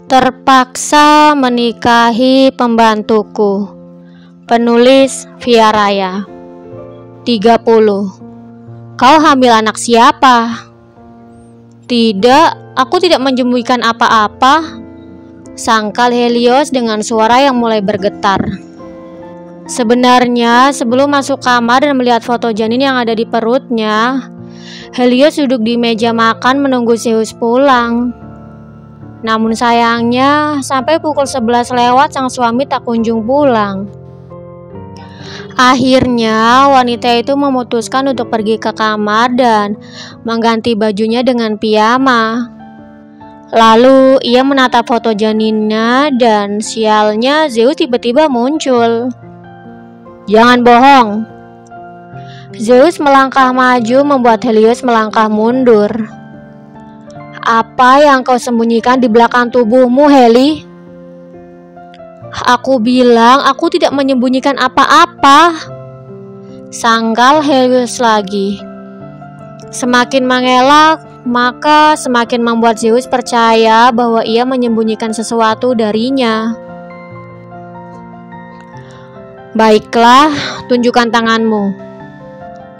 Terpaksa menikahi pembantuku. Penulis Via Raya. 30. Kau hamil anak siapa? Tidak, aku tidak menyembunyikan apa-apa, sangkal Helios dengan suara yang mulai bergetar. Sebenarnya sebelum masuk kamar dan melihat foto janin yang ada di perutnya, Helios duduk di meja makan menunggu Zeus pulang. Namun sayangnya sampai pukul 11 lewat sang suami tak kunjung pulang. Akhirnya wanita itu memutuskan untuk pergi ke kamar dan mengganti bajunya dengan piyama. Lalu ia menatap foto janinnya dan sialnya Zeus tiba-tiba muncul. Jangan bohong. Zeus melangkah maju membuat Helios melangkah mundur. Apa yang kau sembunyikan di belakang tubuhmu, Heli? Aku bilang aku tidak menyembunyikan apa-apa, sangkal Helios lagi. Semakin mengelak, maka semakin membuat Zeus percaya bahwa ia menyembunyikan sesuatu darinya. Baiklah, tunjukkan tanganmu,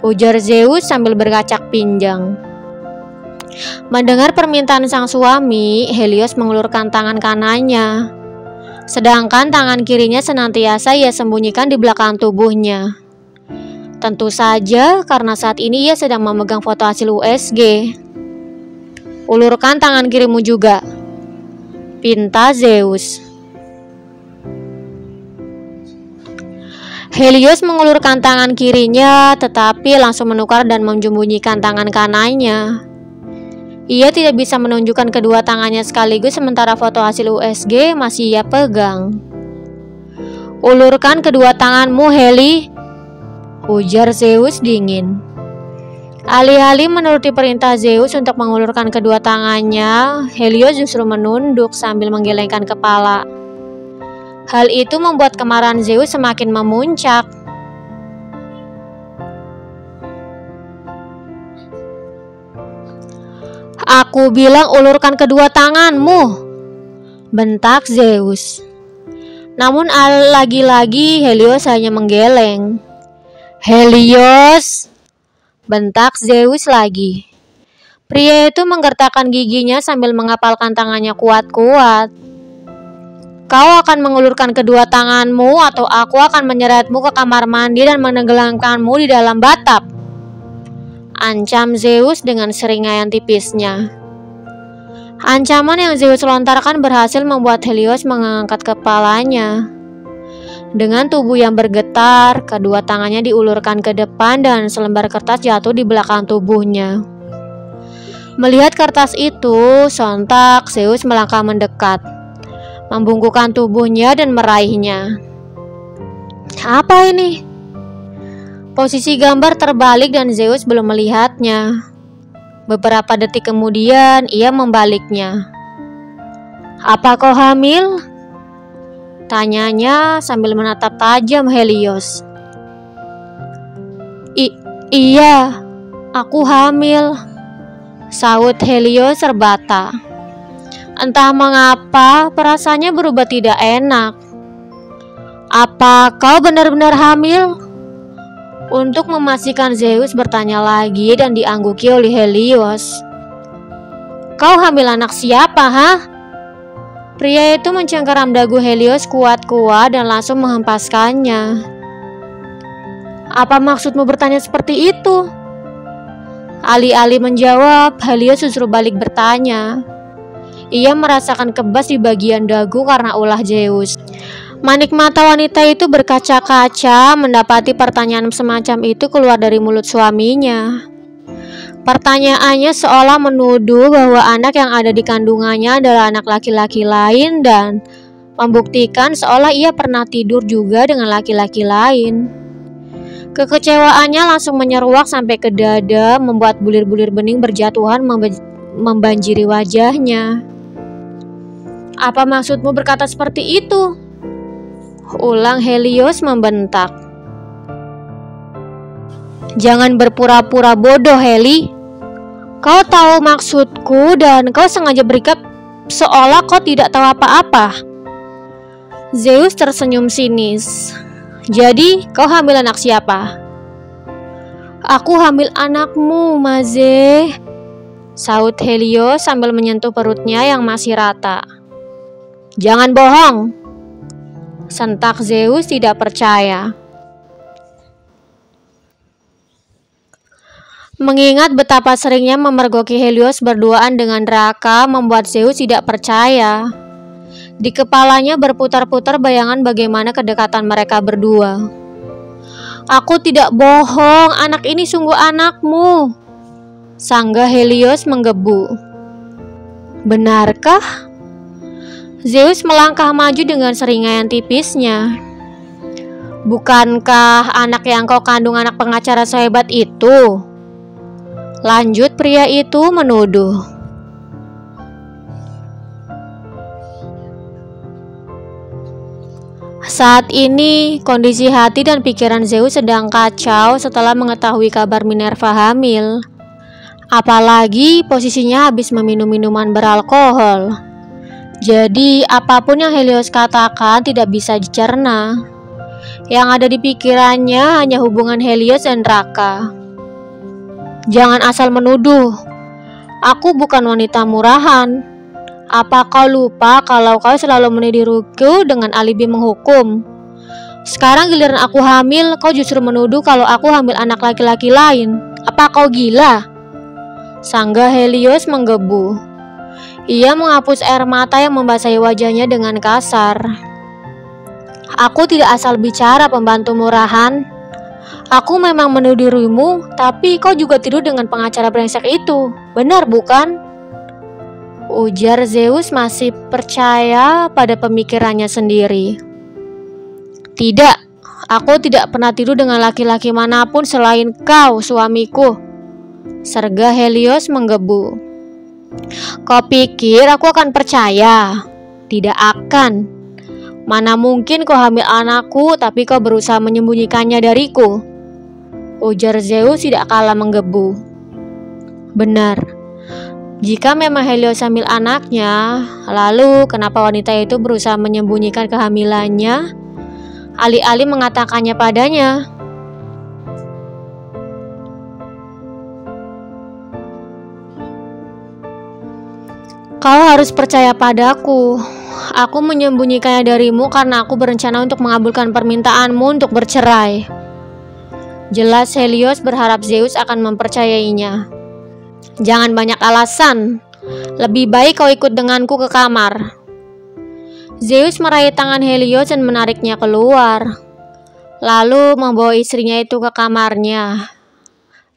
ujar Zeus sambil berkacak pinggang. Mendengar permintaan sang suami, Helios mengulurkan tangan kanannya, sedangkan tangan kirinya senantiasa ia sembunyikan di belakang tubuhnya. Tentu saja karena saat ini ia sedang memegang foto hasil USG. Ulurkan tangan kirimu juga, pinta Zeus. Helios mengulurkan tangan kirinya, tetapi langsung menukar dan menyembunyikan tangan kanannya. Ia tidak bisa menunjukkan kedua tangannya sekaligus sementara foto hasil USG masih ia pegang. Ulurkan kedua tanganmu, Heli, ujar Zeus dingin. Alih-alih menuruti perintah Zeus untuk mengulurkan kedua tangannya, Helios justru menunduk sambil menggelengkan kepala. Hal itu membuat kemarahan Zeus semakin memuncak. Aku bilang ulurkan kedua tanganmu, bentak Zeus. Namun lagi-lagi Helios hanya menggeleng. Helios, bentak Zeus lagi. Pria itu menggertakkan giginya sambil mengapalkan tangannya kuat-kuat. Kau akan mengulurkan kedua tanganmu atau aku akan menyeretmu ke kamar mandi dan menenggelamkanmu di dalam batap, ancam Zeus dengan seringayan tipisnya. Ancaman yang Zeus lontarkan berhasil membuat Helios mengangkat kepalanya. Dengan tubuh yang bergetar, kedua tangannya diulurkan ke depan dan selembar kertas jatuh di belakang tubuhnya. Melihat kertas itu, sontak Zeus melangkah mendekat, membungkukkan tubuhnya dan meraihnya. Apa ini? Posisi gambar terbalik dan Zeus belum melihatnya. Beberapa detik kemudian ia membaliknya. Apa kau hamil? Tanyanya sambil menatap tajam Helios. Iya, aku hamil, sahut Helios terbata. Entah mengapa perasaannya berubah tidak enak. Apa kau benar-benar hamil? Untuk memastikan Zeus bertanya lagi dan diangguki oleh Helios. Kau hamil anak siapa, ha? Pria itu mencengkeram dagu Helios kuat-kuat dan langsung menghempaskannya. Apa maksudmu bertanya seperti itu? Alih-alih menjawab, Helios justru balik bertanya. Ia merasakan kebas di bagian dagu karena ulah Zeus. Manik mata wanita itu berkaca-kaca mendapati pertanyaan semacam itu keluar dari mulut suaminya. Pertanyaannya seolah menuduh bahwa anak yang ada di kandungannya adalah anak laki-laki lain dan membuktikan seolah ia pernah tidur juga dengan laki-laki lain. Kekecewaannya langsung menyeruak sampai ke dada, membuat bulir-bulir bening berjatuhan membanjiri wajahnya. Apa maksudmu berkata seperti itu? Ulang Helios membentak. Jangan berpura-pura bodoh, Heli. Kau tahu maksudku dan kau sengaja seolah kau tidak tahu apa-apa. Zeus tersenyum sinis. Jadi, kau hamil anak siapa? Aku hamil anakmu, Maze, sahut Helios sambil menyentuh perutnya yang masih rata. Jangan bohong, sentak Zeus tidak percaya. Mengingat betapa seringnya memergoki Helios berduaan dengan Draka membuat Zeus tidak percaya. Di kepalanya berputar-putar bayangan bagaimana kedekatan mereka berdua. Aku tidak bohong, anak ini sungguh anakmu, sanggah Helios menggebu. Benarkah? Zeus melangkah maju dengan seringai tipisnya. Bukankah anak yang kau kandung anak pengacara sehebat itu? Lanjut pria itu menuduh. Saat ini, kondisi hati dan pikiran Zeus sedang kacau setelah mengetahui kabar Minerva hamil. Apalagi posisinya habis meminum minuman beralkohol. Jadi, apapun yang Helios katakan tidak bisa dicerna. Yang ada di pikirannya hanya hubungan Helios dan Draka. Jangan asal menuduh. Aku bukan wanita murahan. Apa kau lupa kalau kau selalu meniruku dengan alibi menghukum? Sekarang giliran aku hamil, kau justru menuduh kalau aku hamil anak laki-laki lain. Apa kau gila? Sanggah Helios menggebu. Ia menghapus air mata yang membasahi wajahnya dengan kasar. Aku tidak asal bicara, pembantu murahan. Aku memang menuduhmu, tapi kau juga tidur dengan pengacara brengsek itu. Benar bukan? Ujar Zeus masih percaya pada pemikirannya sendiri. Tidak, aku tidak pernah tidur dengan laki-laki manapun selain kau, suamiku, sergah Helios menggebu. Kau pikir aku akan percaya? Tidak akan. Mana mungkin kau hamil anakku tapi kau berusaha menyembunyikannya dariku, ujar Zeus tidak kalah menggebu. Benar. Jika memang Helios hamil anaknya, lalu kenapa wanita itu berusaha menyembunyikan kehamilannya, alih-alih mengatakannya padanya? Kau harus percaya padaku. Aku menyembunyikannya darimu karena aku berencana untuk mengabulkan permintaanmu untuk bercerai. Jelas Helios berharap Zeus akan mempercayainya. Jangan banyak alasan. Lebih baik kau ikut denganku ke kamar. Zeus meraih tangan Helios dan menariknya keluar. Lalu membawa istrinya itu ke kamarnya.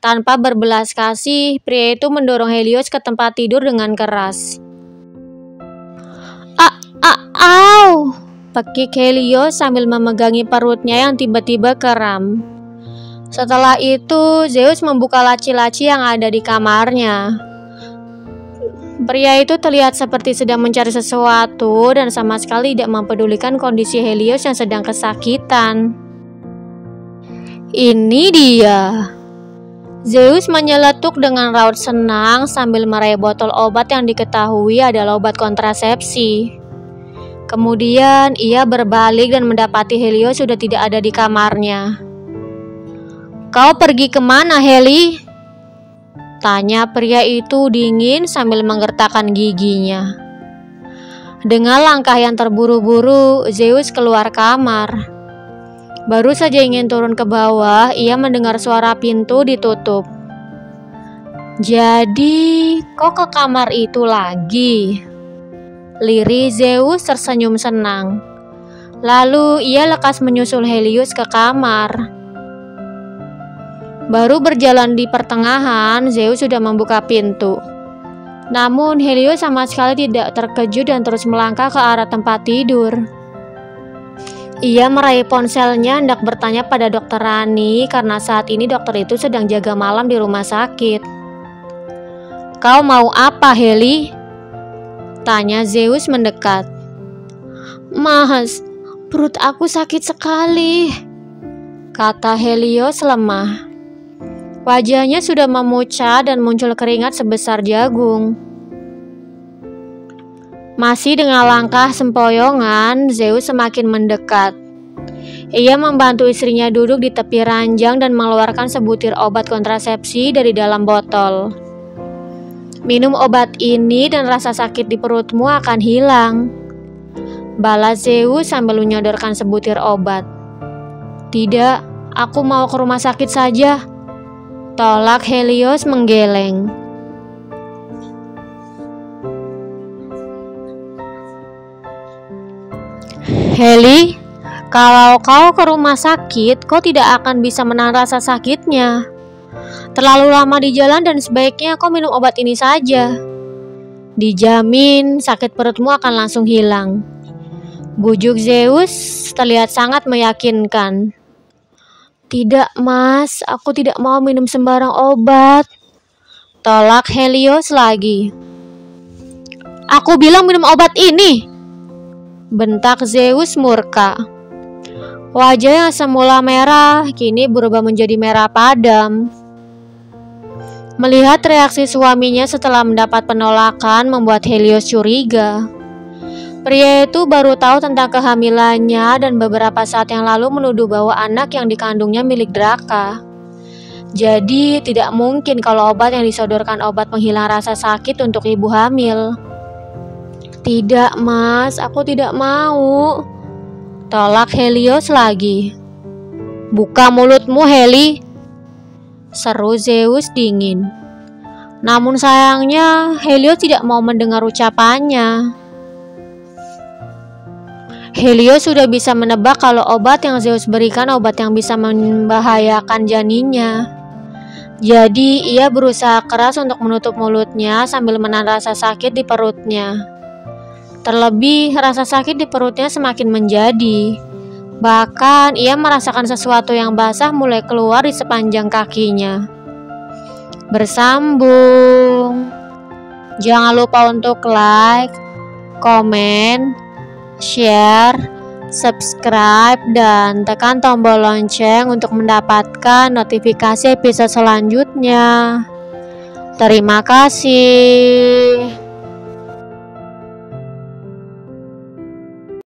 Tanpa berbelas kasih, pria itu mendorong Helios ke tempat tidur dengan keras. Au! Pekik Helios sambil memegangi perutnya yang tiba-tiba kram. Setelah itu, Zeus membuka laci-laci yang ada di kamarnya. Pria itu terlihat seperti sedang mencari sesuatu dan sama sekali tidak mempedulikan kondisi Helios yang sedang kesakitan. Ini dia. Zeus menyeletuk dengan raut senang sambil meraih botol obat yang diketahui adalah obat kontrasepsi. Kemudian ia berbalik dan mendapati Helios sudah tidak ada di kamarnya. Kau pergi kemana, Heli? Tanya pria itu dingin sambil menggertakkan giginya. Dengan langkah yang terburu-buru, Zeus keluar kamar. Baru saja ingin turun ke bawah, ia mendengar suara pintu ditutup. Jadi, kau ke kamar itu lagi? Lirih Zeus tersenyum senang. Lalu ia lekas menyusul Helios ke kamar. Baru berjalan di pertengahan, Zeus sudah membuka pintu. Namun Helios sama sekali tidak terkejut dan terus melangkah ke arah tempat tidur. Ia meraih ponselnya hendak bertanya pada dokter Rani karena saat ini dokter itu sedang jaga malam di rumah sakit. Kau mau apa, Heli? Tanya Zeus mendekat. Mas, perut aku sakit sekali, kata Helios lemah. Wajahnya sudah memucat dan muncul keringat sebesar jagung. Masih dengan langkah sempoyongan, Zeus semakin mendekat. Ia membantu istrinya duduk di tepi ranjang dan mengeluarkan sebutir obat kontrasepsi dari dalam botol. Minum obat ini dan rasa sakit di perutmu akan hilang, balas Zeus sambil menyodorkan sebutir obat. Tidak, aku mau ke rumah sakit saja, tolak Helios menggeleng. Heli, kalau kau ke rumah sakit, kau tidak akan bisa menahan rasa sakitnya. Terlalu lama di jalan dan sebaiknya kau minum obat ini saja. Dijamin sakit perutmu akan langsung hilang. Bujuk Zeus terlihat sangat meyakinkan. Tidak mas, aku tidak mau minum sembarang obat, tolak Helios lagi. Aku bilang minum obat ini, bentak Zeus murka. Wajah yang semula merah kini berubah menjadi merah padam. Melihat reaksi suaminya setelah mendapat penolakan membuat Helios curiga. Pria itu baru tahu tentang kehamilannya dan beberapa saat yang lalu menuduh bahwa anak yang dikandungnya milik Draka. Jadi tidak mungkin kalau obat yang disodorkan obat penghilang rasa sakit untuk ibu hamil. Tidak mas, aku tidak mau, tolak Helios lagi. Buka mulutmu Heli, seru Zeus dingin. Namun sayangnya Helios tidak mau mendengar ucapannya. Helios sudah bisa menebak kalau obat yang Zeus berikan obat yang bisa membahayakan janinnya. Jadi ia berusaha keras untuk menutup mulutnya sambil menahan rasa sakit di perutnya. Terlebih rasa sakit di perutnya semakin menjadi. Bahkan ia merasakan sesuatu yang basah mulai keluar di sepanjang kakinya. Bersambung. Jangan lupa untuk like, komen, share, subscribe, dan tekan tombol lonceng untuk mendapatkan notifikasi episode selanjutnya. Terima kasih.